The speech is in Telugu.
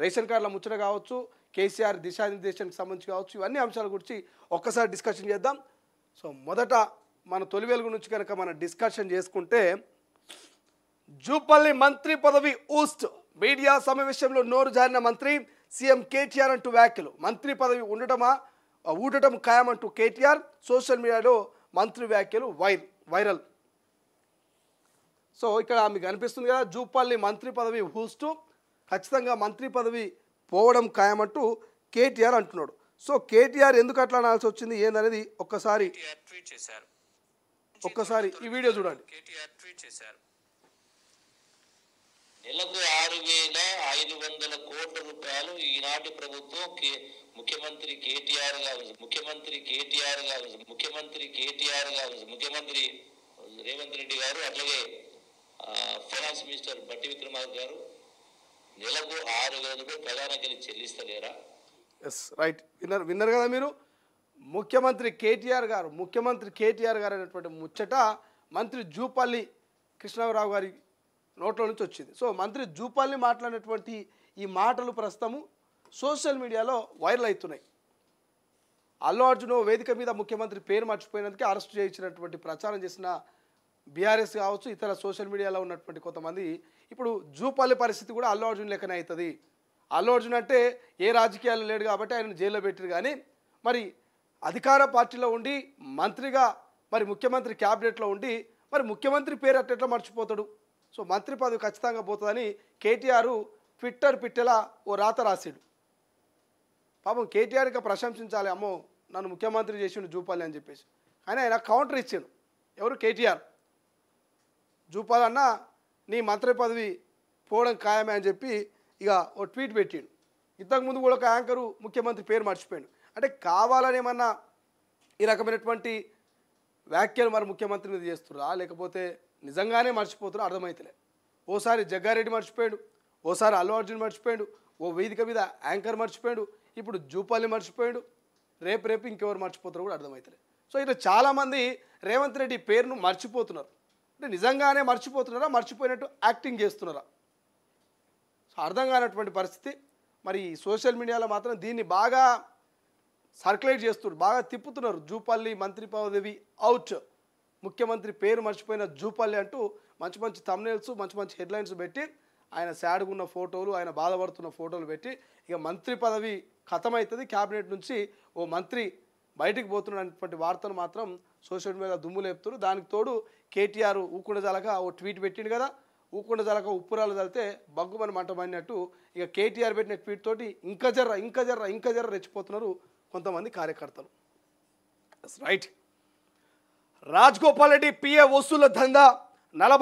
రేషన్ కార్డుల ముచ్చట కావచ్చు, కేసీఆర్ దిశానిర్దేశానికి సంబంధించి కావచ్చు, ఇవన్నీ అంశాల గురించి ఒక్కసారి డిస్కషన్ చేద్దాం. సో మొదట మన తొలి వెలుగు నుంచి కనుక మనం డిస్కషన్ చేసుకుంటే, జూపల్లి మంత్రి పదవి ఊస్ట్, మీడియా సమావేశంలో నోరు జారిన మంత్రి, సీఎం కేటీఆర్ అంటూ వ్యాఖ్యలు. మంత్రి పదవి ఊడటం ఖాయమంటూ కేటీఆర్, సోషల్ మీడియాలో మంత్రి వ్యాఖ్యలు వైరల్. సో ఇక్కడ మీకు అనిపిస్తుంది కదా, జూపల్లి మంత్రి పదవి ఊస్ట్, ఖచ్చితంగా మంత్రి పదవి పోవడం ఖాయమంటూ కేటీఆర్ అంటున్నాడు. సో కేటీఆర్ ఎందుకు అట్లా అనాల్సి వచ్చింది ఏందనేది ఒక్కసారి ఈ వీడియో చూడండి. నెలకు 6,500 కోట్ల రూపాయలు ఈనాటి ప్రభుత్వం ముఖ్యమంత్రి కేటీఆర్ రేవంత్ రెడ్డి గారు, అట్లాగే ఫైనాన్స్ మినిస్టర్ బట్టి విక్రమార్క గారు నెలకు 6,000 రూపాయలు ప్రధానికి చెల్లిస్తలేరా? ఎస్ రైట్, విన్నర్ కదా మీరు. ముఖ్యమంత్రి కేటీఆర్ గారు అనేటువంటి ముచ్చట మంత్రి జూపల్లి కృష్ణారావు గారి నోట్లో నుంచి వచ్చింది. సో మంత్రి జూపల్లి మాట్లాడినటువంటి ఈ మాటలు ప్రస్తుతము సోషల్ మీడియాలో వైరల్ అవుతున్నాయి. అల్లు అర్జున్ వేదిక మీద ముఖ్యమంత్రి పేరు మర్చిపోయినందుకే అరెస్ట్ చేయించినటువంటి ప్రచారం చేసిన బీఆర్ఎస్ కావచ్చు, ఇతర సోషల్ మీడియాలో ఉన్నటువంటి కొంతమంది ఇప్పుడు జూపల్లి పరిస్థితి కూడా అల్లు అర్జున్ లెక్కనే అవుతుంది. అల్లు అర్జున్ అంటే ఏ రాజకీయాలు లేడు కాబట్టి ఆయన జైల్లో పెట్టారు, కానీ మరి అధికార పార్టీలో ఉండి మంత్రిగా, మరి ముఖ్యమంత్రి క్యాబినెట్లో ఉండి మరి ముఖ్యమంత్రి పేరు అట్టెట్లా మర్చిపోతాడు? సో మంత్రి పదవి ఖచ్చితంగా పోతుందని కేటీఆర్ ట్విట్టర్ పిట్టెలా ఓ రాత రాశాడు. పాపం కేటీఆర్ ఇక ప్రశంసించాలి, అమ్మో నన్ను ముఖ్యమంత్రి చేసిండు జూపల్లి అని చెప్పేసి. కానీ ఆయన కౌంటర్ ఇచ్చాడు. ఎవరు? కేటీఆర్. జూపల్లి అన్న నీ మంత్రి పదవి పోవడం ఖాయమే అని చెప్పి ఇక ఓ ట్వీట్ పెట్టాడు. ఇంతకుముందు కూడా ఒక యాంకరు ముఖ్యమంత్రి పేరు మర్చిపోయాడు. అంటే కావాలని ఏమన్నా ఈ రకమైనటువంటి వ్యాఖ్యలు మరి ముఖ్యమంత్రి మీద చేస్తున్నా, లేకపోతే నిజంగానే మర్చిపోతున్నా అర్థమవుతలే. ఓసారి జగ్గారెడ్డి మర్చిపోయాడు, ఓసారి అల్లు అర్జున్ మర్చిపోయాడు, ఓ వేదిక మీద యాంకర్ మర్చిపోయాడు, ఇప్పుడు జూపల్లి మర్చిపోయాడు, రేపు ఇంకెవరు మర్చిపోతారో కూడా అర్థమవుతలే. సో ఇట్లా చాలామంది రేవంత్ రెడ్డి పేరును మర్చిపోతున్నారు. అంటే నిజంగానే మర్చిపోతున్నారా, మర్చిపోయినట్టు యాక్టింగ్ చేస్తున్నారా? సో అర్థం కానటువంటి పరిస్థితి. మరి సోషల్ మీడియాలో మాత్రం దీన్ని బాగా సర్క్యులేట్ చేస్తున్నారు, బాగా తిప్పుతున్నారు. జూపల్లి మంత్రి పదవి అవుట్, ముఖ్యమంత్రి పేరు మర్చిపోయిన జూపల్లి అంటూ మంచి మంచి థంబ్నెయిల్స్, మంచి మంచి హెడ్లైన్స్ పెట్టి ఆయన సాడ్గా ఉన్న ఫోటోలు, ఆయన బాధపడుతున్న ఫోటోలు పెట్టి ఇక మంత్రి పదవి ఖతమవుతుంది, క్యాబినెట్ నుంచి ఓ మంత్రి బయటికి పోతున్నటువంటి వార్తను మాత్రం సోషల్ మీడియా దుమ్ము లేపుతారు. దానికి తోడు కేటీఆర్ ఊకుండా జలక ఓ ట్వీట్ పెట్టిండు కదా, ఊకుండా జలక ఉప్పురాలు చల్లితే బగ్గుమని మంటమన్నట్టు ఇక కేటీఆర్ పెట్టిన ట్వీట్ తోటి ఇంకా జర్ర రెచ్చిపోతున్నారు కొంతమంది కార్యకర్తలు. రైట్. రాజగోపాల్ రెడ్డి పిఏ వసూళ్ల దందా 40